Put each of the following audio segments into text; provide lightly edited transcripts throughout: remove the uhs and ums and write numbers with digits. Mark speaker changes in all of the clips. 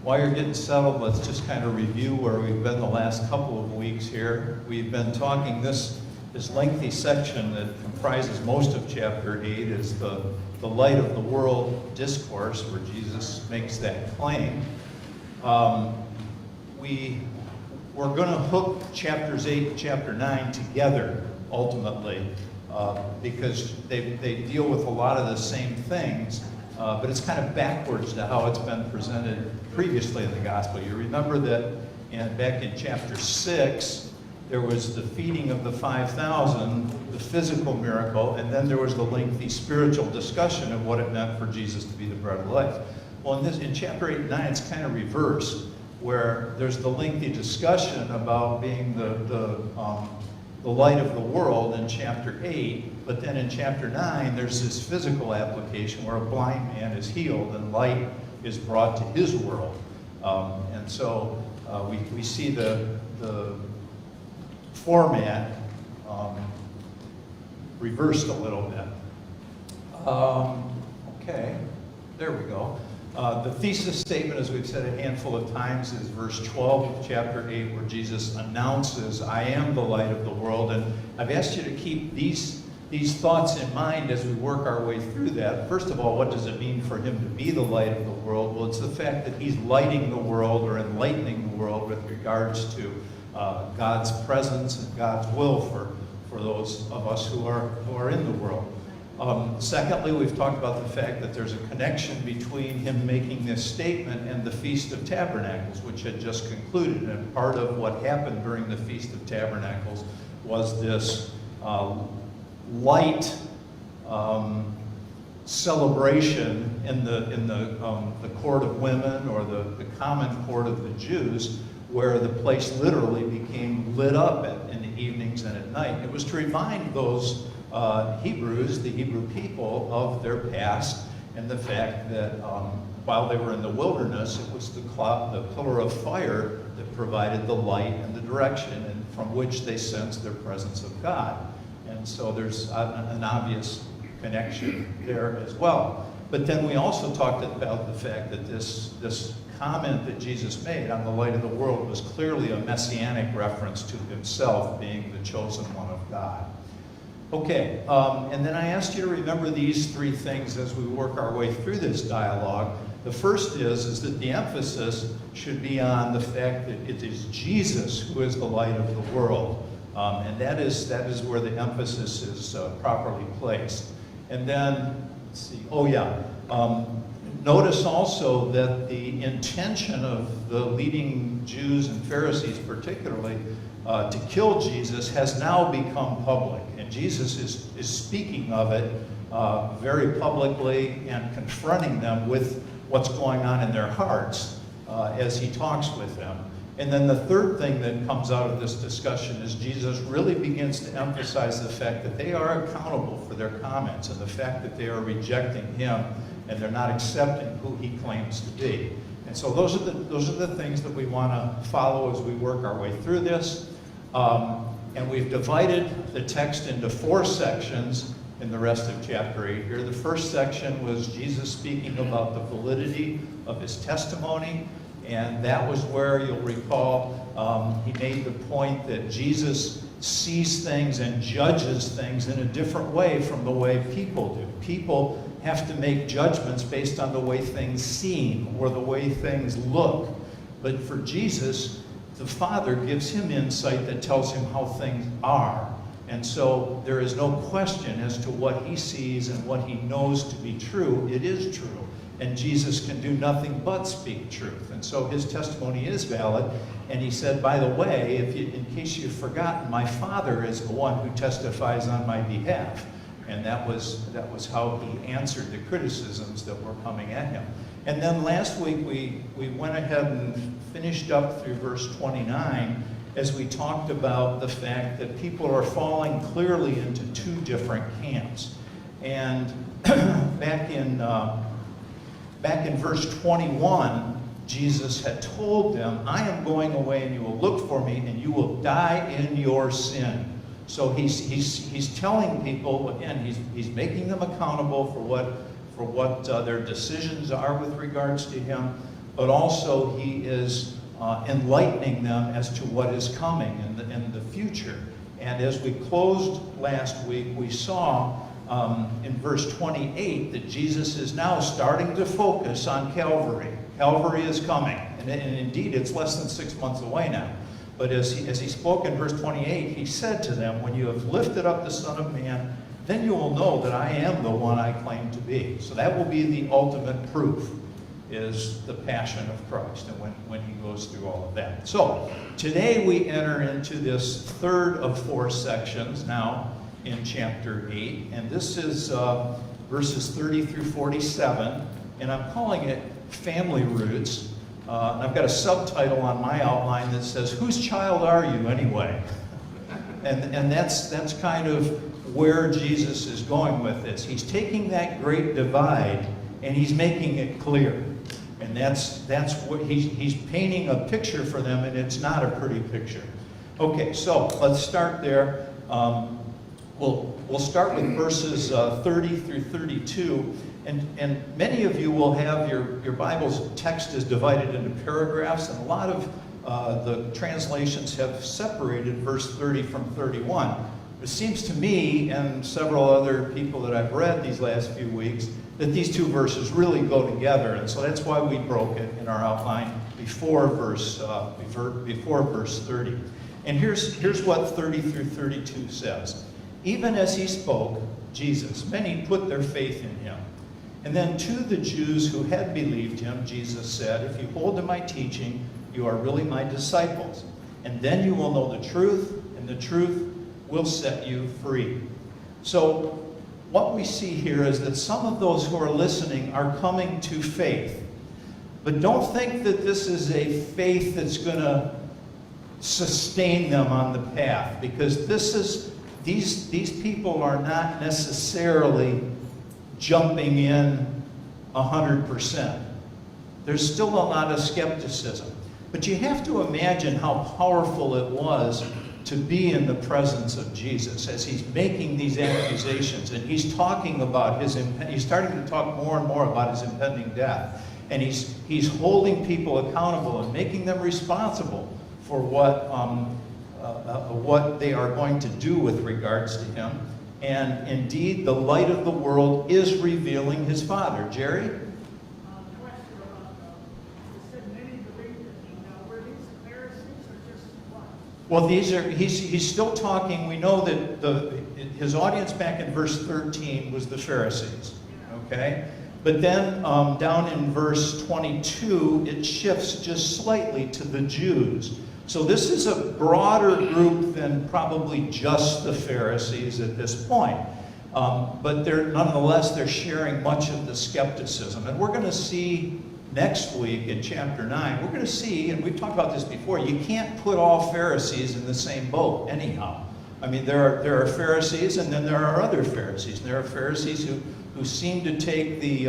Speaker 1: While you're getting settled, let's just kind of review where we've been the last couple of weeks here. We've been talking this lengthy section that comprises most of chapter 8 is the light of the world discourse, where Jesus makes that claim. We're going to hook chapters 8 and chapter 9 together, ultimately, because they deal with a lot of the same things, but it's kind of backwards to how it's been presented previously in the gospel. You remember that back in chapter 6, there was the feeding of the 5,000, the physical miracle, and then there was the lengthy spiritual discussion of what it meant for Jesus to be the bread of life. Well, in chapter 8 and 9, it's kind of reversed, where there's the lengthy discussion about being the light of the world in chapter 8, but then in chapter 9, there's this physical application where a blind man is healed and light is brought to his world. And so we see the format reversed a little bit. Okay, there we go. The thesis statement, as we've said a handful of times, is verse 12 of chapter 8, where Jesus announces, I am the light of the world. And I've asked you to keep these thoughts in mind as we work our way through that. First of all, what does it mean for him to be the light of the world? Well, it's the fact that he's lighting the world or enlightening the world with regards to God's presence and God's will for those of us who are in the world. Secondly, we've talked about the fact that there's a connection between him making this statement and the Feast of Tabernacles, which had just concluded. And part of what happened during the Feast of Tabernacles was this light celebration in the court of women, or the common court of the Jews, where the place literally became lit up in the evenings and at night. It was to remind those Hebrews, the Hebrew people, of their past and the fact that while they were in the wilderness, it was the pillar of fire that provided the light and the direction, and from which they sensed their presence of God. And so there's an obvious connection there as well. But then we also talked about the fact that this comment that Jesus made on the light of the world was clearly a messianic reference to himself being the chosen one of God. Okay, and then I asked you to remember these three things as we work our way through this dialogue. The first is that the emphasis should be on the fact that it is Jesus who is the light of the world. And that is where the emphasis is properly placed. And then, let's see, notice also that the intention of the leading Jews and Pharisees particularly to kill Jesus has now become public. And Jesus is speaking of it very publicly and confronting them with what's going on in their hearts as he talks with them. And then the third thing that comes out of this discussion is Jesus really begins to emphasize the fact that they are accountable for their comments and the fact that they are rejecting him and they're not accepting who he claims to be. And so those are the things that we want to follow as we work our way through this. And we've divided the text into 4 sections in the rest of chapter 8 here. The first section was Jesus speaking about the validity of his testimony. And that was where, you'll recall, he made the point that Jesus sees things and judges things in a different way from the way people do. People have to make judgments based on the way things seem or the way things look. But for Jesus, the Father gives him insight that tells him how things are. And so there is no question as to what he sees and what he knows to be true. It is true. And Jesus can do nothing but speak truth. And so his testimony is valid. And he said, by the way, in case you've forgotten, my Father is the one who testifies on my behalf. And that was how he answered the criticisms that were coming at him. And then last week we went ahead and finished up through verse 29 as we talked about the fact that people are falling clearly into 2 different camps. And back in verse 21, Jesus had told them, I am going away and you will look for me and you will die in your sin. So he's telling people, again, he's making them accountable for what their decisions are with regards to him, but also he is enlightening them as to what is coming in the future. And as we closed last week, we saw in verse 28 that Jesus is now starting to focus on Calvary. Calvary is coming, and indeed it's less than 6 months away now. But as he spoke in verse 28, he said to them, when you have lifted up the Son of Man, then you will know that I am the one I claim to be. So that will be the ultimate proof, is the passion of Christ and when he goes through all of that. So today we enter into this third of 4 sections now in chapter 8, and this is verses 30 through 47, and I'm calling it Family Roots. And I've got a subtitle on my outline that says, "Whose child are you anyway?" And that's kind of where Jesus is going with this. He's taking that great divide and he's making it clear. And that's what he's painting a picture for them, and it's not a pretty picture. Okay, so let's start there. We'll start with verses 30 through 32. And many of you will have your Bible's text is divided into paragraphs, and a lot of the translations have separated verse 30 from 31. It seems to me, and several other people that I've read these last few weeks, that these two verses really go together, and so that's why we broke it in our outline before verse 30. And here's what 30 through 32 says. Even as he spoke, Jesus, many put their faith in him. And then to the Jews who had believed him, Jesus said, if you hold to my teaching, you are really my disciples. And then you will know the truth, and the truth will set you free. So what we see here is that some of those who are listening are coming to faith. But don't think that this is a faith that's going to sustain them on the path, because these people are not necessarily jumping in 100%. There's still a lot of skepticism. But you have to imagine how powerful it was to be in the presence of Jesus as he's making these accusations, and he's talking about he's starting to talk more and more about his impending death, and he's holding people accountable and making them responsible for what they are going to do with regards to him. And indeed, the light of the world is revealing his Father. Jerry?
Speaker 2: Question about, you said many believed it. Now, were these Pharisees or just what?
Speaker 1: Well, he's still talking. We know that his audience back in verse 13 was the Pharisees. Okay? But then down in verse 22, it shifts just slightly to the Jews. So this is a broader group than probably just the Pharisees at this point. But nonetheless, they're sharing much of the skepticism. And we're going to see next week in chapter 9, we're going to see, and we've talked about this before, you can't put all Pharisees in the same boat anyhow. I mean, there are Pharisees, and then there are other Pharisees. And there are Pharisees who seem to take the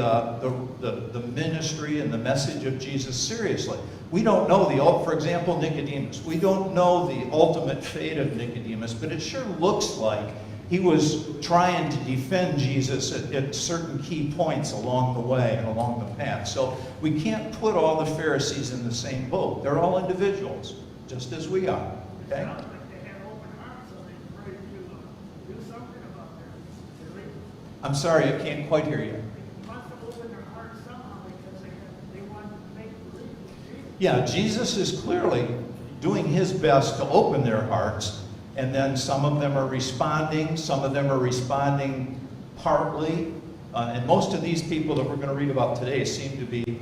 Speaker 1: ministry and the message of Jesus seriously. We don't know for example, Nicodemus. We don't know the ultimate fate of Nicodemus, but it sure looks like he was trying to defend Jesus at certain key points along the way and along the path. So we can't put all the Pharisees in the same boat. They're all individuals, just as we are. Okay?
Speaker 2: It sounds like they had open hearts, so they were ready to do something about their belief.
Speaker 1: I'm sorry, I can't quite hear you.
Speaker 2: They must have opened their hearts somehow because they wanted to make believe in Jesus.
Speaker 1: Yeah, Jesus is clearly doing his best to open their hearts, and then some of them are responding, some of them are responding partly, and most of these people that we're going to read about today seem to be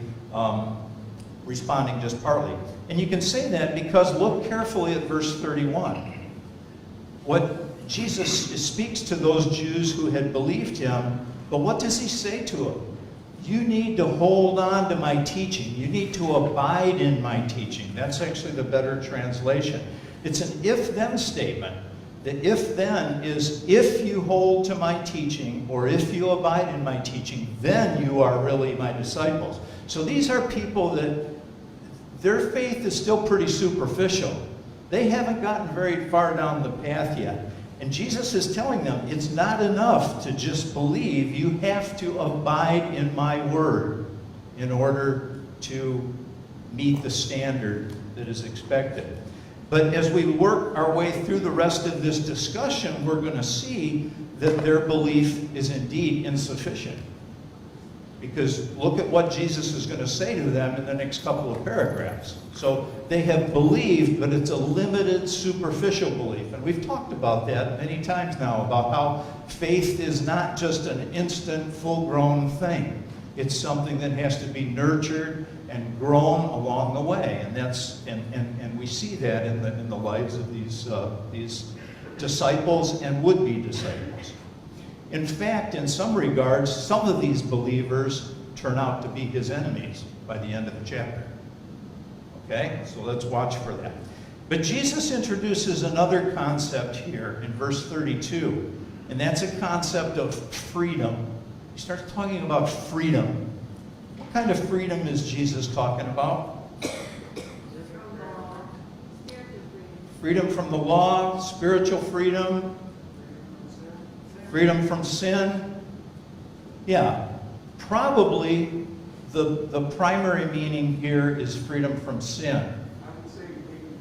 Speaker 1: responding just partly. And you can say that because look carefully at verse 31. What Jesus speaks to those Jews who had believed him, but what does he say to them? You need to hold on to my teaching. You need to abide in my teaching. That's actually the better translation. It's an if-then statement. The if-then is if you hold to my teaching, or if you abide in my teaching, then you are really my disciples. So these are people that their faith is still pretty superficial. They haven't gotten very far down the path yet. And Jesus is telling them, it's not enough to just believe. You have to abide in my word in order to meet the standard that is expected. But as we work our way through the rest of this discussion, we're going to see that their belief is indeed insufficient. Because look at what Jesus is going to say to them in the next couple of paragraphs. So they have believed, but it's a limited, superficial belief. And we've talked about that many times now, about how faith is not just an instant, full-grown thing. It's something that has to be nurtured and grown along the way. And we see that in the lives of these disciples and would-be disciples. In fact, in some regards, some of these believers turn out to be his enemies by the end of the chapter. Okay? So let's watch for that. But Jesus introduces another concept here in verse 32, and that's a concept of freedom. He starts talking about freedom. What kind of freedom is Jesus talking about? Freedom from the law, spiritual freedom, freedom from sin. Yeah, probably the primary meaning here is freedom from sin.
Speaker 3: I would say maybe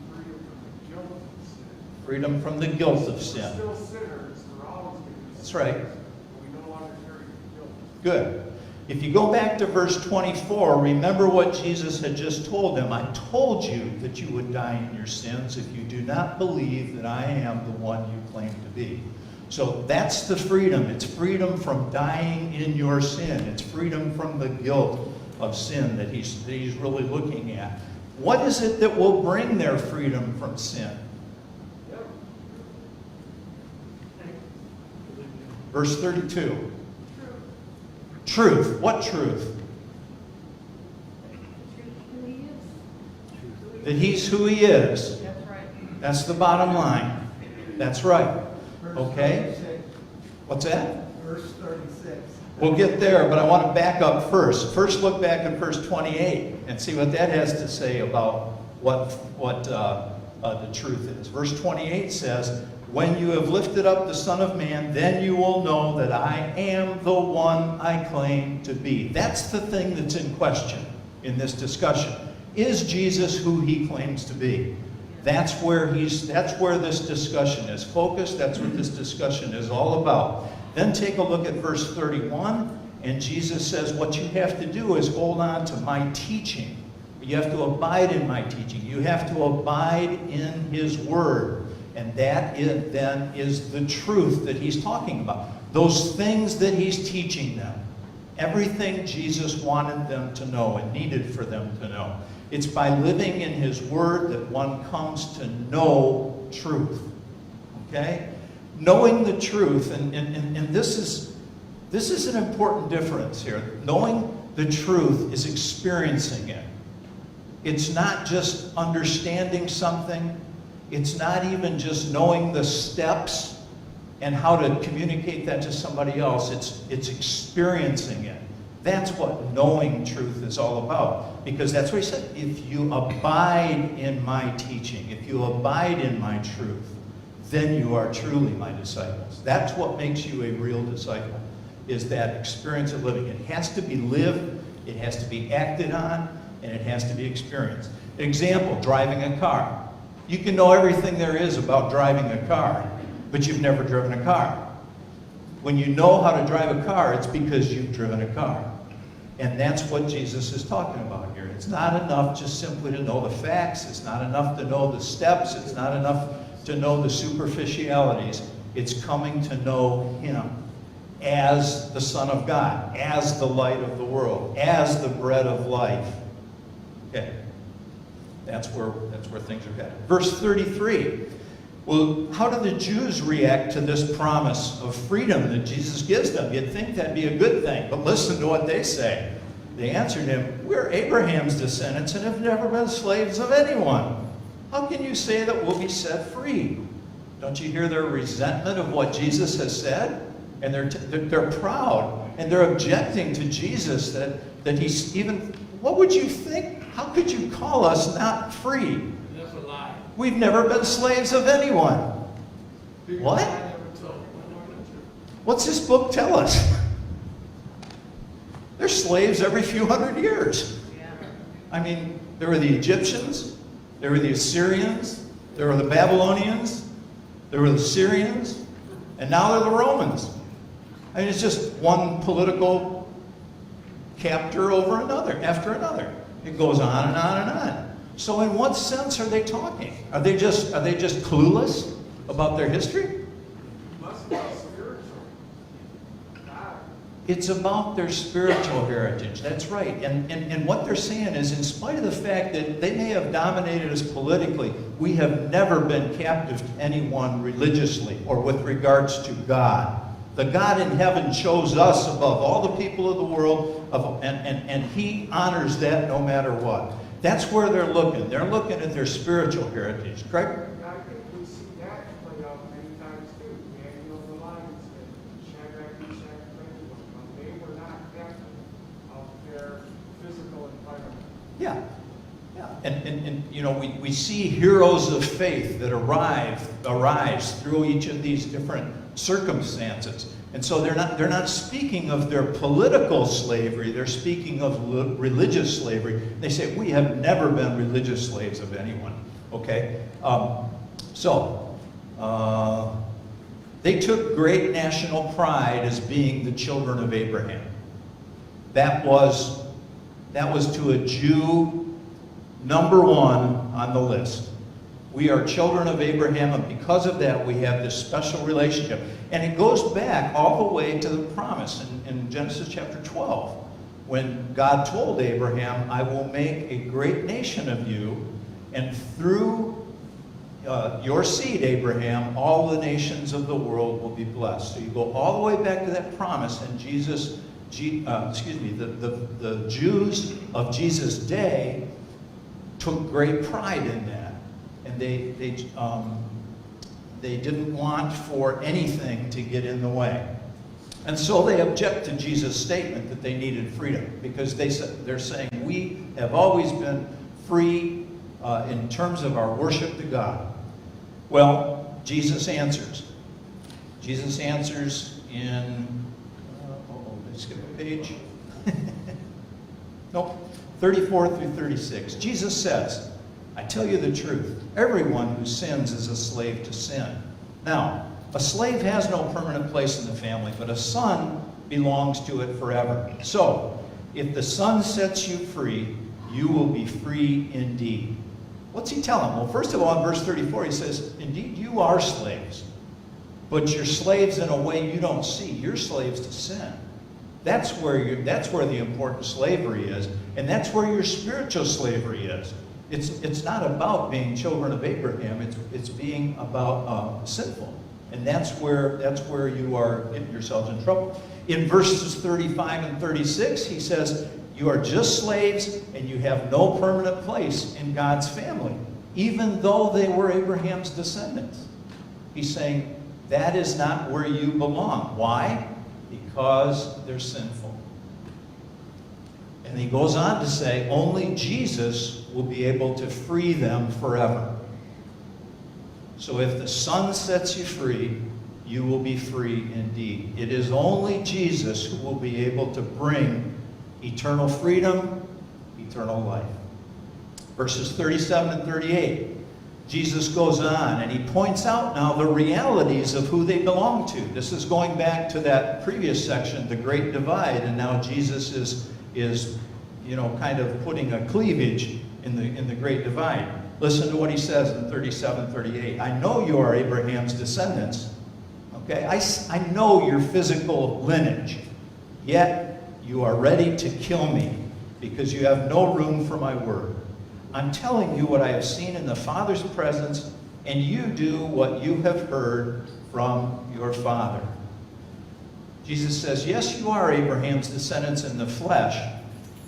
Speaker 1: Freedom
Speaker 3: freedom from the guilt of sin.
Speaker 1: from the guilt of sin.
Speaker 3: We're still sinners. We're always going to be
Speaker 1: That's
Speaker 3: sinners,
Speaker 1: right.
Speaker 3: but we no longer carry the guilt.
Speaker 1: Good. If you go back to verse 24, remember what Jesus had just told them. I told you that you would die in your sins if you do not believe that I am the one you claim to be. So that's the freedom. It's freedom from dying in your sin. It's freedom from the guilt of sin that he's really looking at. What is it that will bring their freedom from sin? Verse 32. Truth. What truth? That he's who he is.
Speaker 2: That's right.
Speaker 1: That's the bottom line. That's right. Okay? What's that?
Speaker 3: Verse 36.
Speaker 1: We'll get there, but I want to back up first. First look back at verse 28 and see what that has to say about what the truth is. Verse 28 says, when you have lifted up the Son of Man, then you will know that I am the one I claim to be. That's the thing that's in question in this discussion. Is Jesus who he claims to be? That's where this discussion is focused. That's what this discussion is all about. Then take a look at verse 31, and Jesus says what you have to do is hold on to my teaching. You have to abide in my teaching. You have to abide in his word. And that then is the truth that he's talking about. Those things that he's teaching them. Everything Jesus wanted them to know and needed for them to know. It's by living in his word that one comes to know truth. Okay? Knowing the truth, and this is an important difference here. Knowing the truth is experiencing it. It's not just understanding something. It's not even just knowing the steps and how to communicate that to somebody else. It's experiencing it. That's what knowing truth is all about. Because that's what he said. If you abide in my teaching, if you abide in my truth, then you are truly my disciples. That's what makes you a real disciple, is that experience of living. It has to be lived, it has to be acted on, and it has to be experienced. Example, driving a car. You can know everything there is about driving a car, but you've never driven a car. When you know how to drive a car, it's because you've driven a car. And that's what Jesus is talking about here. It's not enough just simply to know the facts. It's not enough to know the steps. It's not enough to know the superficialities. It's coming to know him as the Son of God, as the light of the world, as the bread of life. Okay. That's where things are headed. Verse 33. Well, how do the Jews react to this promise of freedom that Jesus gives them? You'd think that'd be a good thing, but listen to what they say. They answered him, we're Abraham's descendants and have never been slaves of anyone. How can you say that we'll be set free? Don't you hear their resentment of what Jesus has said? And they're proud, and they're objecting to Jesus that he's even, what would you think? How could you call us not free?
Speaker 4: That's a lie.
Speaker 1: We've never been slaves of anyone. What? What's this book tell us? They're slaves every few hundred years. I mean, there were the Egyptians, there were the Assyrians, there were the Babylonians, there were the Syrians, and now they're the Romans. I mean, it's just one political captor over another, after another. It goes on and on and on. So in what sense are they talking? Are they just clueless about their history?
Speaker 3: Must be spiritual. God.
Speaker 1: It's about their spiritual heritage. That's right. And what they're saying is, in spite of the fact that they may have dominated us politically, we have never been captive to anyone religiously or with regards to God. The God in heaven chose us above all the people of the world, and He honors that no matter what. That's where they're looking. They're looking at their spiritual heritage. Craig?
Speaker 3: Yeah, I think we see that play out many times too. Daniel the lion's den, Shadrach, Meshach, and Abednego. They were not captive of their physical environment.
Speaker 1: Yeah. Yeah. And you know, we see heroes of faith that arise through each of these different circumstances. And so they're not speaking of their political slavery, they're speaking of religious slavery. They say, we have never been religious slaves of anyone. Okay? They took great national pride as being the children of Abraham. That was to a Jew number one on the list. We are children of Abraham, and because of that, we have this special relationship. And it goes back all the way to the promise in Genesis chapter 12, when God told Abraham, I will make a great nation of you, and through your seed, Abraham, all the nations of the world will be blessed. So you go all the way back to that promise, and the Jews of Jesus' day took great pride in that. And they didn't want for anything to get in the way. And so they object to Jesus' statement that they needed freedom, because they're saying we have always been free in terms of our worship to God. Well, Jesus answers. Jesus answers in, did I skip a page? Nope, 34 through 36. Jesus says, I tell you the truth, everyone who sins is a slave to sin. Now, a slave has no permanent place in the family, but a son belongs to it forever. So, if the Son sets you free, you will be free indeed. What's he telling? Well, first of all, in verse 34, he says, indeed, you are slaves, but you're slaves in a way you don't see. You're slaves to sin. That's where the important slavery is, and that's where your spiritual slavery is. It's not about being children of Abraham. It's being about sinful, and that's where you are getting yourselves in trouble. In verses 35 and 36, he says, you are just slaves, and you have no permanent place in God's family, even though they were Abraham's descendants. He's saying that is not where you belong. Why? Because they're sinful. And he goes on to say, only Jesus will be able to free them forever. So if the Son sets you free, you will be free indeed. It is only Jesus who will be able to bring eternal freedom, eternal life. Verses 37 and 38, Jesus goes on and he points out now the realities of who they belong to. This is going back to that previous section, the Great Divide, and now Jesus is kind of putting a cleavage in the Great Divide. Listen to what he says in 37, 38. I know you are Abraham's descendants. Okay, I know your physical lineage, yet you are ready to kill me because you have no room for my word. I'm telling you what I have seen in the Father's presence, and you do what you have heard from your father. Jesus says, yes, you are Abraham's descendants in the flesh,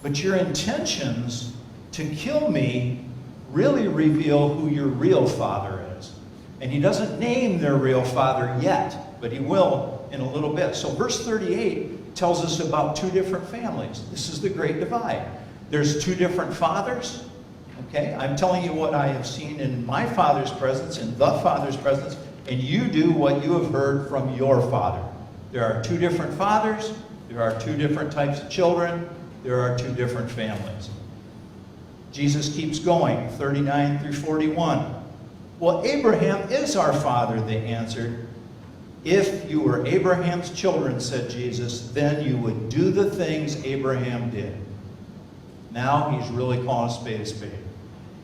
Speaker 1: but your intentions to kill me really reveal who your real father is. And he doesn't name their real father yet, but he will in a little bit. So verse 38 tells us about two different families. This is the Great Divide. There's two different fathers. Okay, I'm telling you what I have seen in my Father's presence, in the Father's presence, and you do what you have heard from your father. There are two different fathers. There are two different types of children. There are two different families. Jesus keeps going, 39 through 41. Well, Abraham is our father, they answered. If you were Abraham's children, said Jesus, then you would do the things Abraham did. Now he's really calling a spade a spade.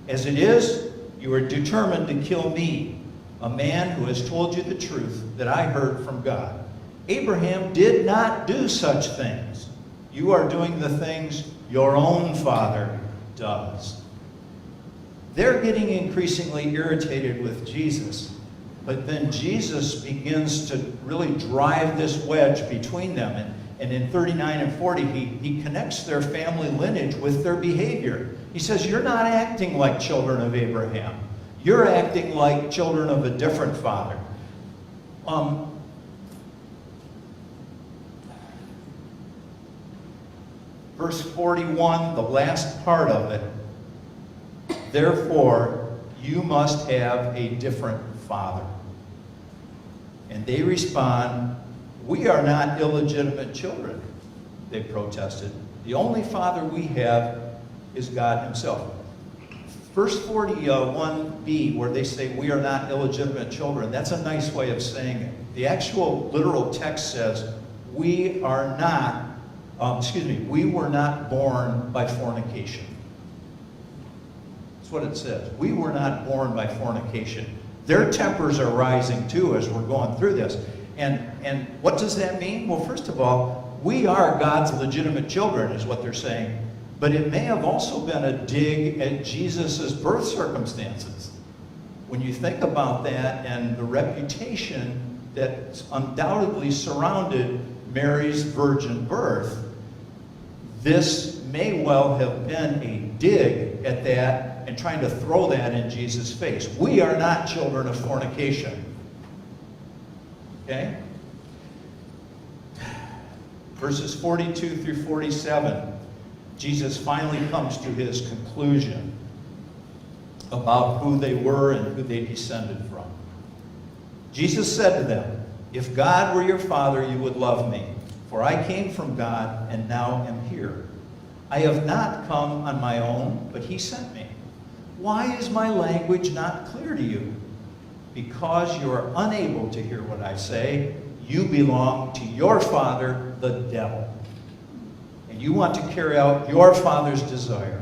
Speaker 1: As it is, you are determined to kill me, a man who has told you the truth that I heard from God. Abraham did not do such things. You are doing the things your own father does. They're getting increasingly irritated with Jesus, but then Jesus begins to really drive this wedge between them. And in 39 and 40, he connects their family lineage with their behavior. He says, you're not acting like children of Abraham. You're acting like children of a different father. Verse 41, the last part of it. Therefore, you must have a different father. And they respond, we are not illegitimate children, they protested. The only father we have is God himself. Verse 41b, where they say we are not illegitimate children, that's a nice way of saying it. The actual literal text says, we were not born by fornication. That's what it says. We were not born by fornication. Their tempers are rising too as we're going through this. And what does that mean? Well, first of all, we are God's legitimate children, is what they're saying. But it may have also been a dig at Jesus' birth circumstances. When you think about that and the reputation that undoubtedly surrounded Mary's virgin birth, this may well have been a dig at that and trying to throw that in Jesus' face. We are not children of fornication. Okay? Verses 42 through 47, Jesus finally comes to his conclusion about who they were and who they descended from. Jesus said to them, if God were your father, you would love me, for I came from God and now am here. I have not come on my own, but he sent me. Why is my language not clear to you? Because you are unable to hear what I say. You belong to your father, the devil. And you want to carry out your father's desire.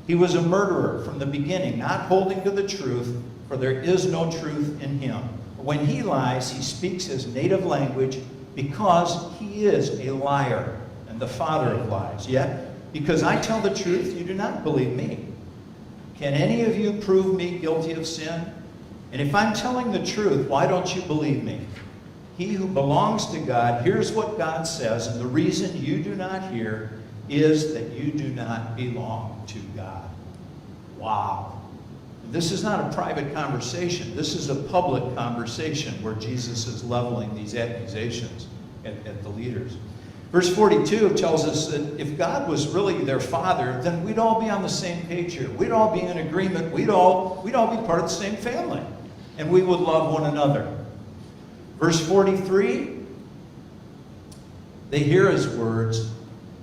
Speaker 1: He was a murderer from the beginning, not holding to the truth, for there is no truth in him. When he lies, he speaks his native language because he is a liar and the father of lies. Yet, because I tell the truth, you do not believe me. Can any of you prove me guilty of sin? And if I'm telling the truth, why don't you believe me? He who belongs to God hears what God says, and the reason you do not hear is that you do not belong to God. Wow. This is not a private conversation. This is a public conversation where Jesus is leveling these accusations at the leaders. Verse 42 tells us that if God was really their father, then we'd all be on the same page here. We'd all be in agreement. We'd all be part of the same family. And we would love one another. Verse 43, they hear his words,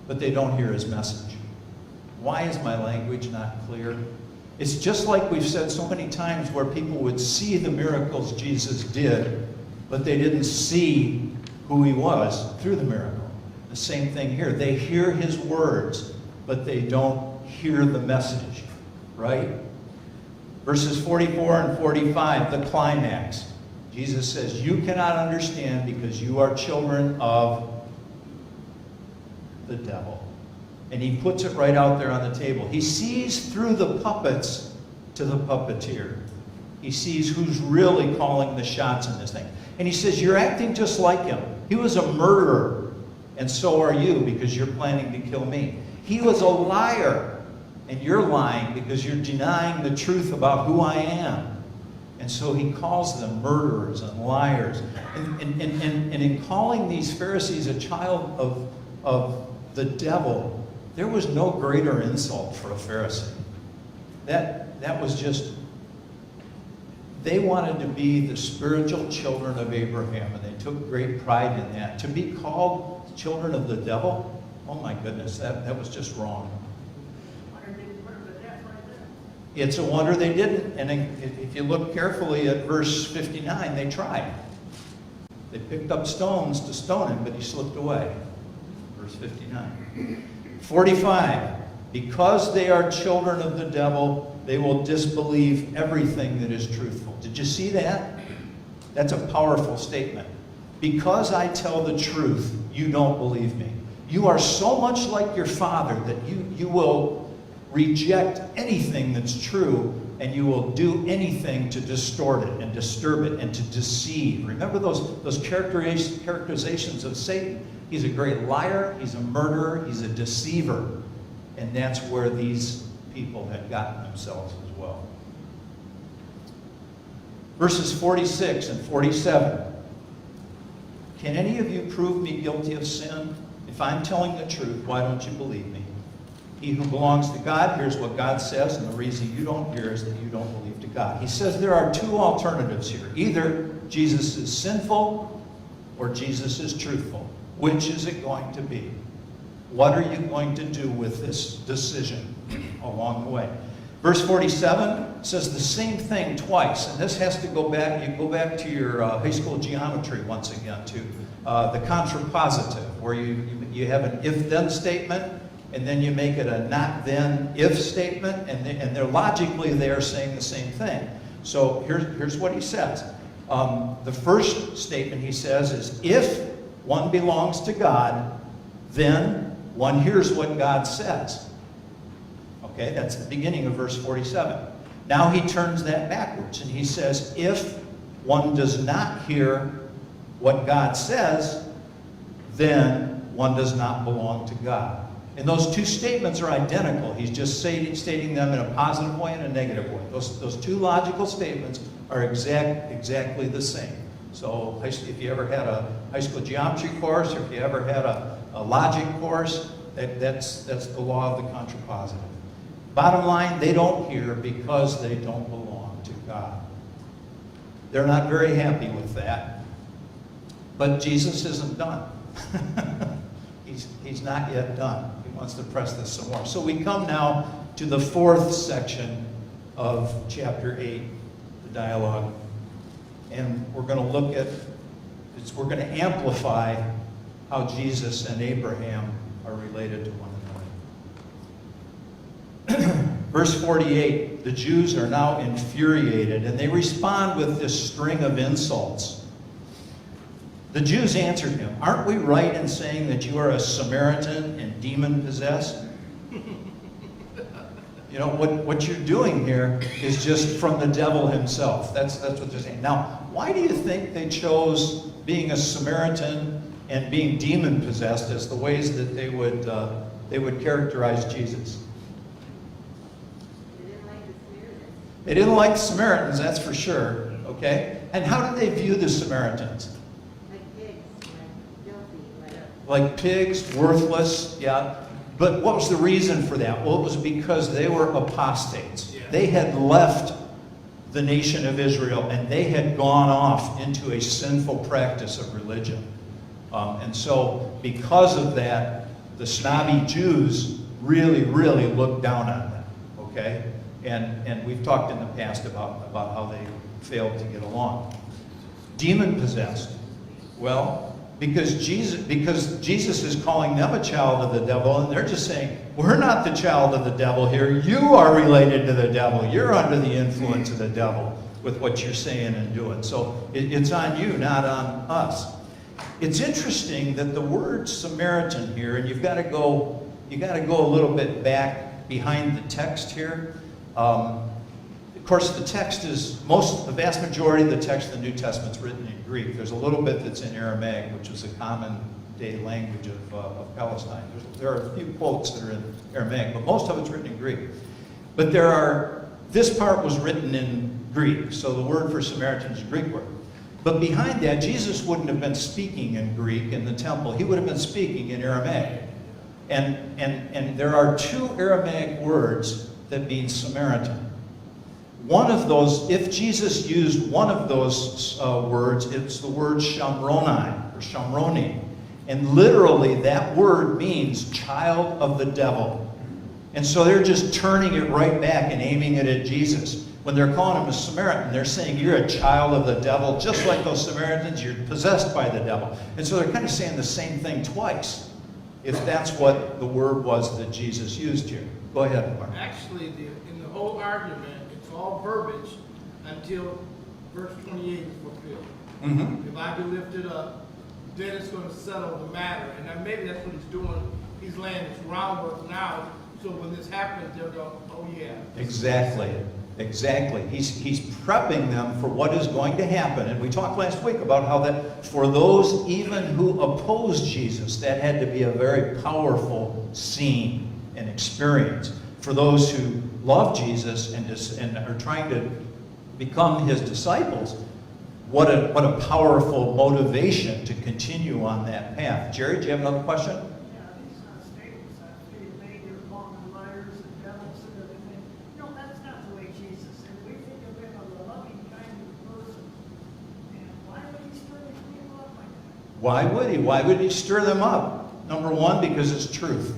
Speaker 1: but they don't hear his message. Why is my language not clear? It's just like we've said so many times where people would see the miracles Jesus did, but they didn't see who he was through the miracle. The same thing here. They hear his words, but they don't hear the message, right? Verses 44 and 45, the climax. Jesus says, you cannot understand because you are children of the devil. And he puts it right out there on the table. He sees through the puppets to the puppeteer. He sees who's really calling the shots in this thing. And he says, you're acting just like him. He was a murderer, and so are you because you're planning to kill me. He was a liar, and you're lying because you're denying the truth about who I am. And so he calls them murderers and liars. And in calling these Pharisees a child of the devil, there was no greater insult for a Pharisee. That was just They wanted to be the spiritual children of Abraham, and they took great pride in that. To be called children of the devil, oh my goodness, that was just wrong.
Speaker 2: Wonder they put them to death right there.
Speaker 1: It's a wonder they didn't. And if you look carefully at verse 59, they tried. They picked up stones to stone him, but he slipped away. Verse 59. 45. Because they are children of the devil, they will disbelieve everything that is truthful. Did you see that? That's a powerful statement. Because I tell the truth, you don't believe me. You are so much like your father that you will reject anything that's true, and you will do anything to distort it and disturb it and to deceive. Remember those characterizations of Satan? He's a great liar, he's a murderer, he's a deceiver. And that's where these people had gotten themselves as well. Verses 46 and 47. Can any of you prove me guilty of sin? If I'm telling the truth, why don't you believe me? He who belongs to God hears what God says, and the reason you don't hear is that you don't believe to God. He says there are two alternatives here. Either Jesus is sinful or Jesus is truthful. Which is it going to be? What are you going to do with this decision along the way? Verse 47 says the same thing twice, and this has to go back. You go back to your high school geometry once again to the contrapositive, where you have an if-then statement, and then you make it a not-then-if statement, and they're logically they are saying the same thing. So here's what he says. The first statement he says is, if one belongs to God, then one hears what God says. Okay, that's the beginning of verse 47. Now he turns that backwards and he says, if one does not hear what God says, then one does not belong to God. And those two statements are identical. He's just stating them in a positive way and a negative way. Those two logical statements are exactly the same. So if you ever had a high school geometry course, or if you ever had a logic course, that's the law of the contrapositive. Bottom line, they don't hear because they don't belong to God. They're not very happy with that. But Jesus isn't done. He's not yet done. He wants to press this some more. So we come now to the fourth section of chapter 8, the dialogue. And we're going to look at, we're going to amplify how Jesus and Abraham are related to one another. Verse 48, the Jews are now infuriated, and they respond with this string of insults. The Jews answered him, aren't we right in saying that you are a Samaritan and demon-possessed? You know, what you're doing here is just from the devil himself. That's what they're saying. Now, why do you think they chose being a Samaritan and being demon-possessed as the ways that they would characterize Jesus? They didn't like the Samaritans, that's for sure. Okay? And how did they view the Samaritans? Like pigs, worthless, yeah. But what was the reason for that? Well, it was because they were apostates. Yeah. They had left the nation of Israel and they had gone off into a sinful practice of religion. And so because of that, the snobby Jews really, really looked down on them. Okay? And we've talked in the past about how they failed to get along. Demon-possessed. Well, because Jesus is calling them a child of the devil, and they're just saying, we're not the child of the devil here. You are related to the devil. You're under the influence of the devil with what you're saying and doing. So it's on you, not on us. It's interesting that the word Samaritan here, and you've got to go a little bit back behind the text here. Of course, the text is, the vast majority of the text in the New Testament is written in Greek. There's a little bit that's in Aramaic, which is a common day language of Palestine. There are a few quotes that are in Aramaic, but most of it's written in Greek. But this part was written in Greek, so the word for Samaritan is a Greek word. But behind that, Jesus wouldn't have been speaking in Greek in the temple. He would have been speaking in Aramaic. And there are two Aramaic words that mean Samaritan. one of those, if Jesus used one of those words, it's the word shamronai, or shamroni. And literally that word means child of the devil. And so they're just turning it right back and aiming it at Jesus. When they're calling him a Samaritan, they're saying, you're a child of the devil, just like those Samaritans, you're possessed by the devil. And so they're kind of saying the same thing twice, if that's what the word was that Jesus used here. Go ahead, Mark.
Speaker 4: Actually, in the whole argument, it's all verbiage until verse 28 is fulfilled.
Speaker 1: Mm-hmm.
Speaker 4: If I be lifted up, then it's going to settle the matter. And then maybe that's what he's doing. He's laying his groundwork now, so when this happens, they'll go, oh yeah.
Speaker 1: Exactly. Exactly. He's prepping them for what is going to happen. And we talked last week about how that for those even who opposed Jesus, that had to be a very powerful scene and experience. For those who love Jesus and are trying to become his disciples, what a powerful motivation to continue on that path. Jerry, do you have another question?
Speaker 2: Yeah, these statements that they made, they're calling them liars and devils and everything. No, that's not the way Jesus said. We think of him as a loving, kind person. And why would he stir these people up like that?
Speaker 1: Why would he? Why would he stir them up? Number one, because it's truth.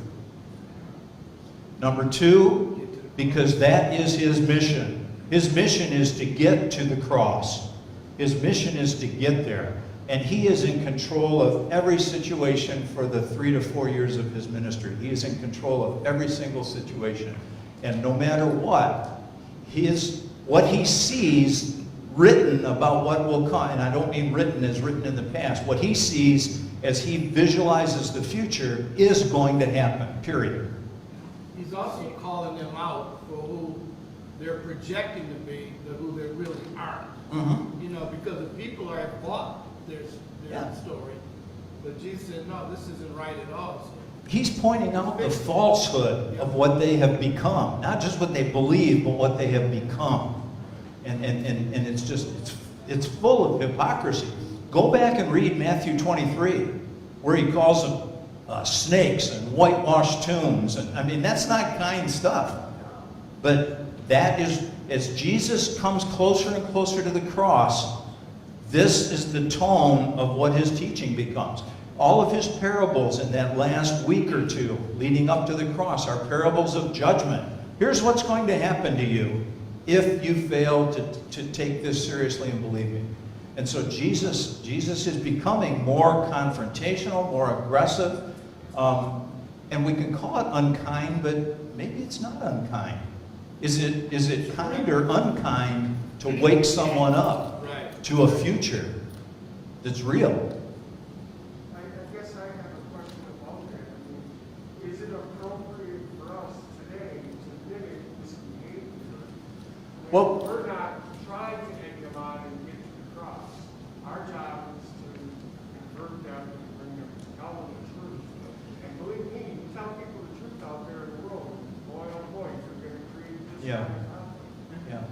Speaker 1: Number two, because that is his mission. His mission is to get to the cross. His mission is to get there. And he is in control of every situation for the 3 to 4 years of his ministry. He is in control of every single situation. And no matter what he sees written about what will come, and I don't mean written as written in the past, what he sees as he visualizes the future is going to happen, period.
Speaker 4: He's also calling them out for who they're projecting to be, to who they really aren't.
Speaker 1: Mm-hmm.
Speaker 4: You know, because the people are bought their
Speaker 1: Yeah.
Speaker 4: story. But Jesus said, no, this isn't right at all. So
Speaker 1: He's pointing out the falsehood of what they have become. Not just what they believe, but what they have become. And it's just, it's full of hypocrisy. Go back and read Matthew 23, where he calls them snakes and whitewashed tombs. And I mean, that's not kind stuff. But that is, as Jesus comes closer and closer to the cross, this is the tone of what his teaching becomes. All of his parables in that last week or two leading up to the cross are parables of judgment. Here's what's going to happen to you if you fail to take this seriously and believe me. And so Jesus is becoming more confrontational, more aggressive, and we can call it unkind, but maybe it's not unkind. Is it kind or unkind to wake someone up
Speaker 4: right.
Speaker 1: to a future that's real?
Speaker 3: I guess I have a question about that. I mean, is it appropriate for us today to mimic this behavior?
Speaker 1: Well-
Speaker 3: We're not trying to egg them on and get to the cross. Our job is to convert them and bring them to tell them the truth. And believe me, you tell people the truth out there in the world, boy oh boy, you're going to create this
Speaker 1: Yeah.
Speaker 3: kind of conflict.
Speaker 1: Yeah.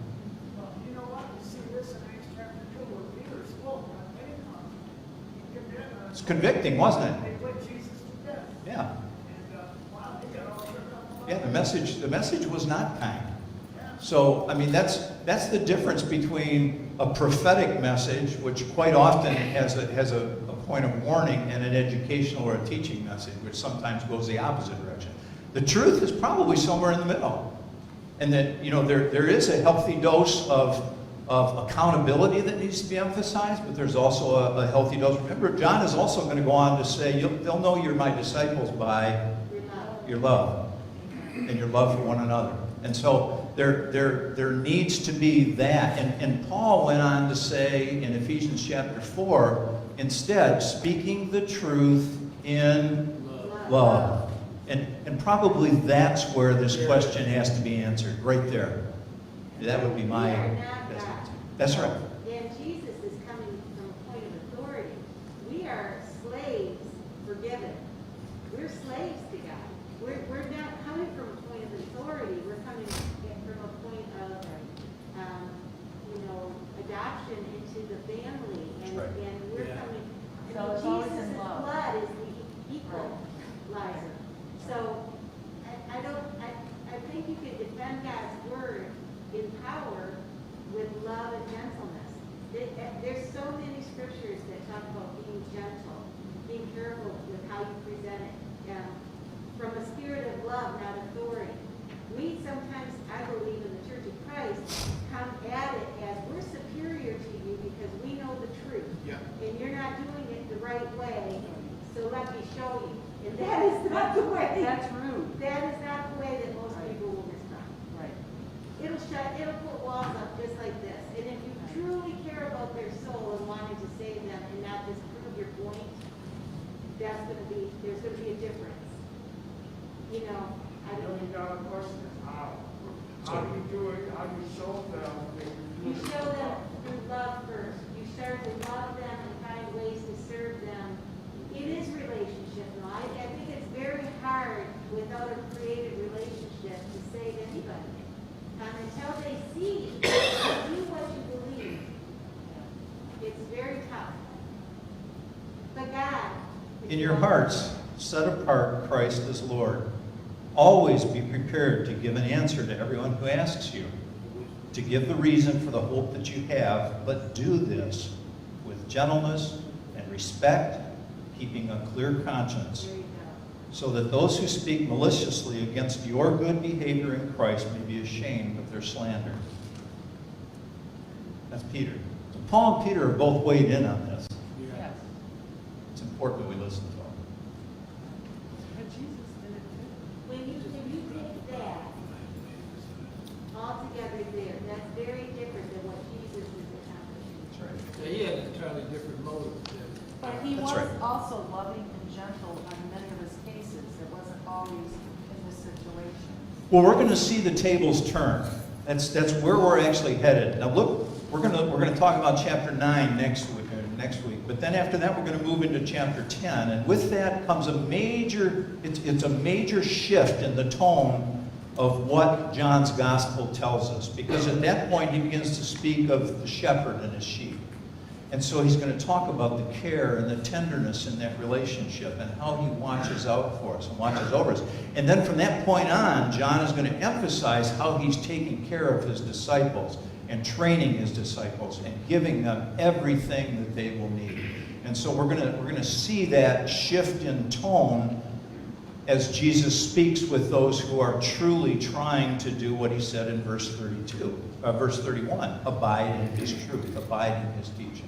Speaker 2: Well, you know what? You see this in Acts chapter 2 where Peter spoke on Pentecost. He condemned,
Speaker 1: It's convicting, wasn't it?
Speaker 2: They put Jesus to death.
Speaker 1: Yeah.
Speaker 2: And, wow, they got all turned up.
Speaker 1: Yeah, the message was not kind.
Speaker 2: Yeah.
Speaker 1: So, I mean, that's the difference between a prophetic message, which quite often has a point of warning, and an educational or a teaching message, which sometimes goes the opposite direction. The truth is probably somewhere in the middle. And that, you know, there is a healthy dose of accountability that needs to be emphasized, but there's also a healthy dose. Remember, John is also going to go on to say, they'll know you're my disciples by your love and your love for one another. And so there needs to be that. And Paul went on to say in Ephesians chapter 4, instead, speaking the truth in love. And probably that's where this question has to be answered, right there. That would be my... That's right.
Speaker 5: And Jesus is coming from a point of authority. We are slaves forgiven. We're slaves to God. We're not coming from a point of authority. We're coming from a point of, adoption into the family. And,
Speaker 1: Right.
Speaker 5: and we're
Speaker 4: Yeah.
Speaker 5: coming.
Speaker 6: So it's always in
Speaker 5: Jesus'
Speaker 6: love.
Speaker 5: blood is the equalizer. So I think you can defend God's word in power scriptures that talk about being gentle, being careful with how you present it, from a spirit of love, not authority. We sometimes, I believe, in the Church of Christ, come at it as we're superior to you because we know the truth.
Speaker 4: Yeah.
Speaker 5: And you're not doing it the right way, so let me show you. And that is not the way.
Speaker 6: That's rude.
Speaker 5: That is not the way that most
Speaker 6: Right.
Speaker 5: people will respond.
Speaker 6: Right.
Speaker 5: It'll put walls up just like this. And if you truly care about their soul and wanting to save them and not just prove your point, there's gonna be a difference. You know, I
Speaker 3: The
Speaker 5: don't.
Speaker 3: $1 million question is how? How do you do it? How do you show them that
Speaker 5: You
Speaker 3: you're doing it?
Speaker 5: show them through love first. You start to love them and find ways to serve them. It is relationship, though. I think it's very hard without a creative relationship to save anybody. Until they see you do what you believe, it's very tough. But God.
Speaker 1: In your hearts, set apart Christ as Lord. Always be prepared to give an answer to everyone who asks you, to give the reason for the hope that you have, but do this with gentleness and respect, keeping a clear conscience,
Speaker 5: There you go.
Speaker 1: so that those who speak maliciously against your good behavior in Christ may be ashamed of their slander. That's Peter. So Paul and Peter are both weighed in on this.
Speaker 6: Yes.
Speaker 1: It's important that we listen to them.
Speaker 6: But Jesus did it too.
Speaker 5: When you take that all together there, that's very different than what Jesus is accomplishing.
Speaker 1: That's right.
Speaker 4: So he had an entirely different motive.
Speaker 6: But he
Speaker 1: That's
Speaker 6: was
Speaker 1: right.
Speaker 6: also loving and gentle on many of his cases. It wasn't always in this situation.
Speaker 1: Well, we're going to see the tables turn. That's where we're actually headed. Now, look, we're going to talk about chapter 9 next week. But then after that, we're going to move into chapter 10, and with that comes a major shift in the tone of what John's gospel tells us, because at that point he begins to speak of the shepherd and his sheep. And so he's going to talk about the care and the tenderness in that relationship and how he watches out for us and watches over us. And then from that point on, John is going to emphasize how he's taking care of his disciples and training his disciples and giving them everything that they will need. And so we're going to see that shift in tone as Jesus speaks with those who are truly trying to do what he said in verse 31, abide in his truth, abide in his teaching.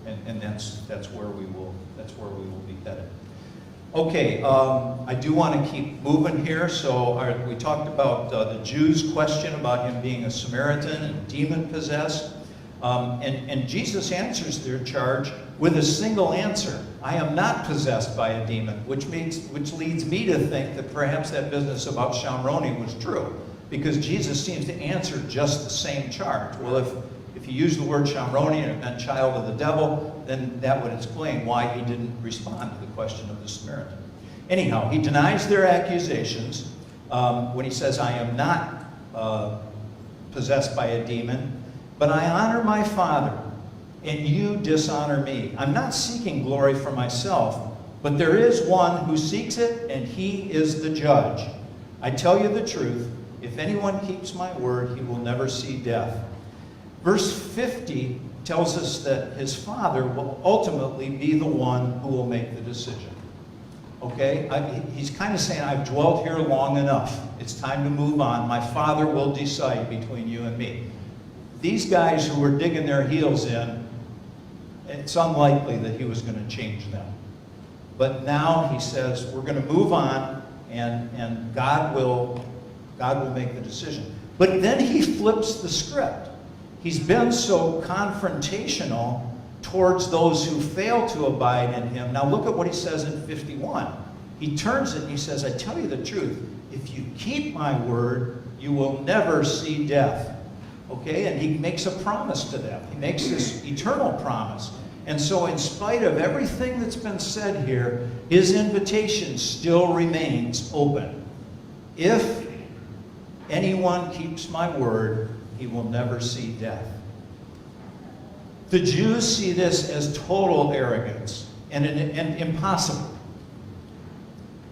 Speaker 1: And that's where we will be headed. Okay, I do want to keep moving here. So we talked about the Jews' question about him being a Samaritan and demon-possessed. And Jesus answers their charge with a single answer. I am not possessed by a demon, which leads me to think that perhaps that business about Shamroni was true, because Jesus seems to answer just the same charge. Well, if he used the word Shamroni and it meant child of the devil, then that would explain why he didn't respond to the question of the Samaritan. Anyhow, he denies their accusations when he says, I am not possessed by a demon, but I honor my Father, and you dishonor me. I'm not seeking glory for myself, but there is one who seeks it, and he is the judge. I tell you the truth, if anyone keeps my word, he will never see death. Verse 50 tells us that his Father will ultimately be the one who will make the decision. Okay? He's kind of saying, I've dwelt here long enough. It's time to move on. My Father will decide between you and me. These guys who were digging their heels in, it's unlikely that he was going to change them. But now he says, we're going to move on, and God will make the decision. But then he flips the script. He's been so confrontational towards those who fail to abide in him. Now look at what he says in 51. He turns it and he says, I tell you the truth, if you keep my word, you will never see death. Okay, and he makes a promise to them. He makes this eternal promise. And so in spite of everything that's been said here, his invitation still remains open. If anyone keeps my word, he will never see death. The Jews see this as total arrogance and impossible.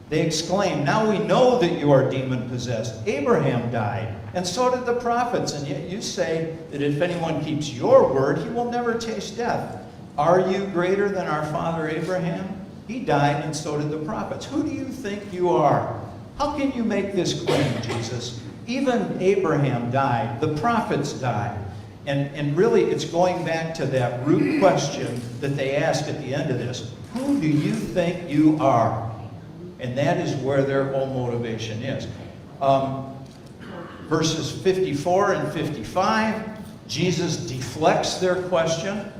Speaker 1: They exclaim, now we know that you are demon-possessed. Abraham died, and so did the prophets, and yet you say that if anyone keeps your word, he will never taste death. Are you greater than our father Abraham? He died, and so did the prophets. Who do you think you are? How can you make this claim, Jesus? Even Abraham died. The prophets died. And really, it's going back to that root question that they asked at the end of this. Who do you think you are? And that is where their whole motivation is. Verses 54 and 55, Jesus deflects their question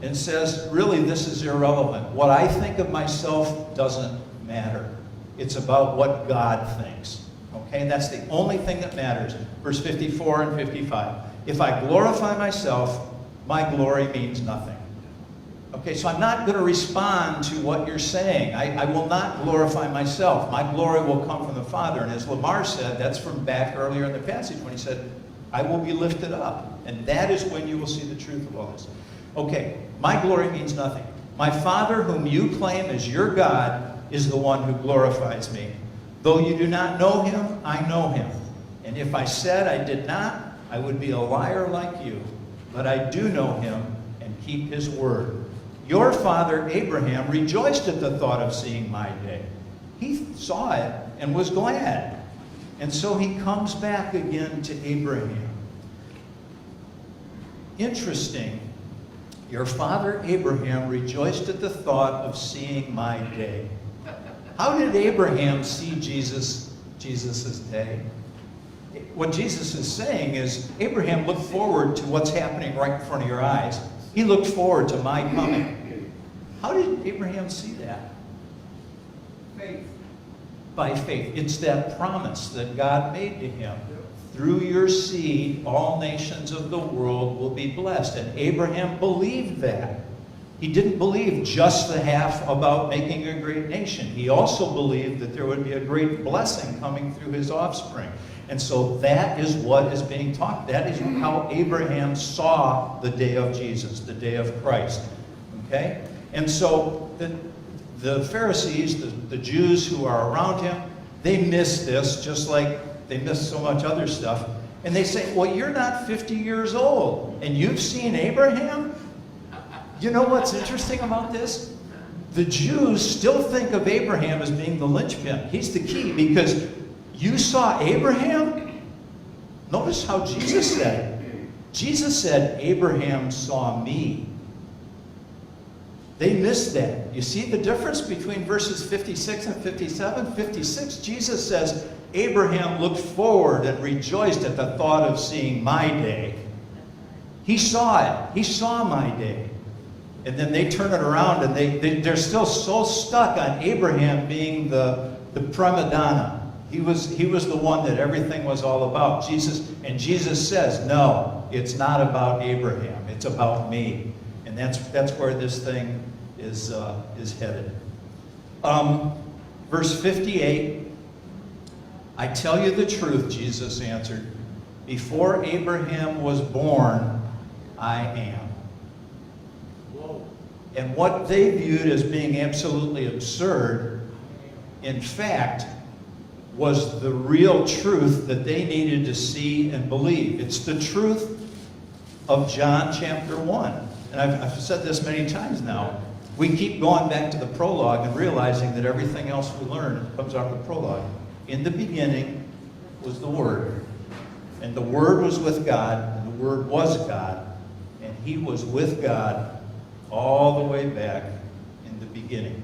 Speaker 1: and says, really, this is irrelevant. What I think of myself doesn't matter. It's about what God thinks. Okay, that's the only thing that matters. Verse 54 and 55. If I glorify myself, my glory means nothing. Okay, so I'm not going to respond to what you're saying. I will not glorify myself. My glory will come from the Father. And as Lamar said, that's from back earlier in the passage when he said, I will be lifted up. And that is when you will see the truth of all this. Okay, my glory means nothing. My Father, whom you claim as your God, is the one who glorifies me. Though you do not know him, I know him. And if I said I did not, I would be a liar like you. But I do know him and keep his word. Your father Abraham rejoiced at the thought of seeing my day. He saw it and was glad. And so he comes back again to Abraham. Interesting. Your father Abraham rejoiced at the thought of seeing my day. How did Abraham see Jesus' day? What Jesus is saying is, Abraham looked forward to what's happening right in front of your eyes. He looked forward to my coming. How did Abraham see that?
Speaker 4: Faith.
Speaker 1: By faith. It's that promise that God made to him. Through your seed, all nations of the world will be blessed. And Abraham believed that. He didn't believe just the half about making a great nation. He also believed that there would be a great blessing coming through his offspring. And so that is what is being taught. That is how Abraham saw the day of Jesus, the day of Christ. Okay? And so the Pharisees, the Jews who are around him, they miss this just like they miss so much other stuff. And they say, well, you're not 50 years old, and you've seen Abraham? You know what's interesting about this? The Jews still think of Abraham as being the linchpin. He's the key, because you saw Abraham? Notice how Jesus said it. Jesus said, Abraham saw me. They missed that. You see the difference between verses 56 and 57? 56, Jesus says, Abraham looked forward and rejoiced at the thought of seeing my day. He saw it. He saw my day. And then they turn it around, and they're still so stuck on Abraham being the prima donna. He was the one that everything was all about. Jesus says, no, it's not about Abraham. It's about me. And that's where this thing is headed. Verse 58, I tell you the truth, Jesus answered. Before Abraham was born, I am. And what they viewed as being absolutely absurd, in fact, was the real truth that they needed to see and believe. It's the truth of John chapter 1. And I've said this many times now. We keep going back to the prologue and realizing that everything else we learn comes out of the prologue. In the beginning was the Word. And the Word was with God, and the Word was God. And He was with God all the way back in the beginning.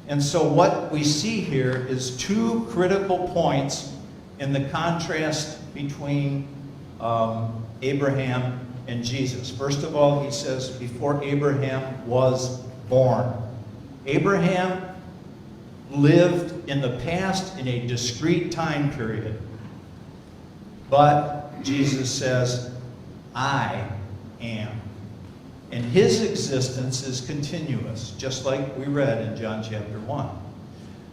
Speaker 1: And so what we see here is two critical points in the contrast between Abraham and Jesus. First of all, he says, before Abraham was born. Abraham lived in the past in a discrete time period. But Jesus says, I am. And his existence is continuous, just like we read in John chapter 1.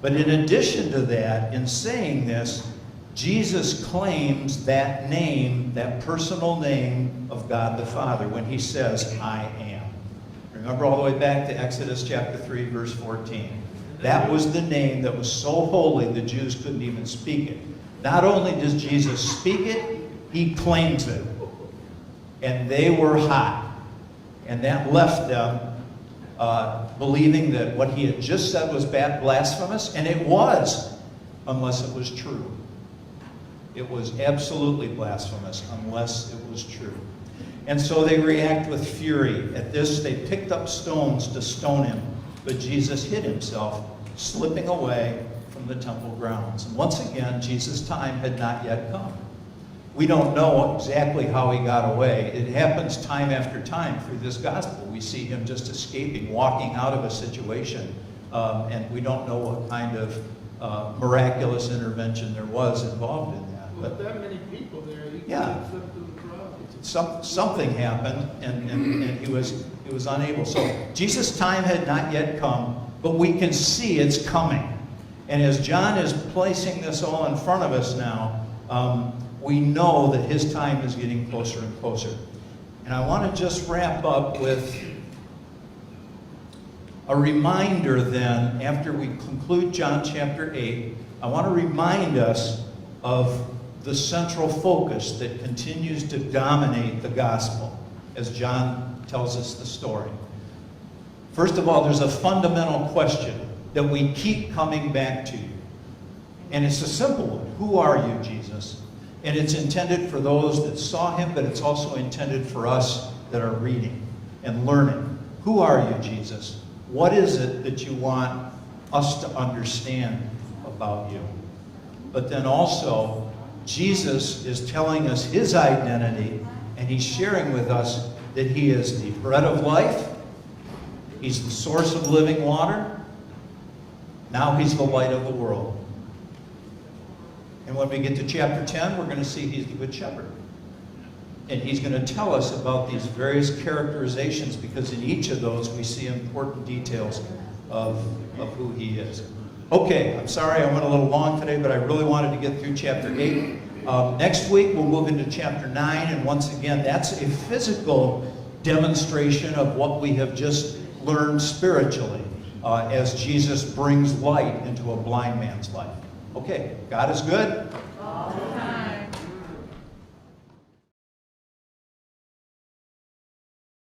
Speaker 1: But in addition to that, in saying this, Jesus claims that name, that personal name of God the Father, when he says, I am. Remember all the way back to Exodus chapter 3, verse 14. That was the name that was so holy the Jews couldn't even speak it. Not only does Jesus speak it, he claims it. And they were hot. And that left them believing that what he had just said was blasphemous, and it was, unless it was true. It was absolutely blasphemous unless it was true. And so they react with fury. At this, they picked up stones to stone him, but Jesus hid himself, slipping away from the temple grounds. And once again, Jesus' time had not yet come. We don't know exactly how he got away. It happens time after time through this gospel. We see him just escaping, walking out of a situation, and we don't know what kind of miraculous intervention there was involved in that.
Speaker 4: With that many people there, you
Speaker 1: Yeah.
Speaker 4: can't slip through the crowd.
Speaker 1: Something happened, and he was unable. So Jesus' time had not yet come, but we can see it's coming. And as John is placing this all in front of us now, we know that his time is getting closer and closer. And I want to just wrap up with a reminder then, after we conclude John chapter 8, I want to remind us of the central focus that continues to dominate the gospel as John tells us the story. First of all, there's a fundamental question that we keep coming back to. And it's a simple one. Who are you, Jesus? And it's intended for those that saw him, but it's also intended for us that are reading and learning. Who are you, Jesus? What is it that you want us to understand about you? But then also, Jesus is telling us his identity, and he's sharing with us that he is the bread of life, he's the source of living water, now he's the light of the world. And when we get to chapter 10, we're going to see he's the good shepherd. And he's going to tell us about these various characterizations, because in each of those we see important details of who he is. Okay, I'm sorry I went a little long today, but I really wanted to get through chapter 8. Next week we'll move into chapter 9, and once again, that's a physical demonstration of what we have just learned spiritually as Jesus brings light into a blind man's life. Okay, God is good.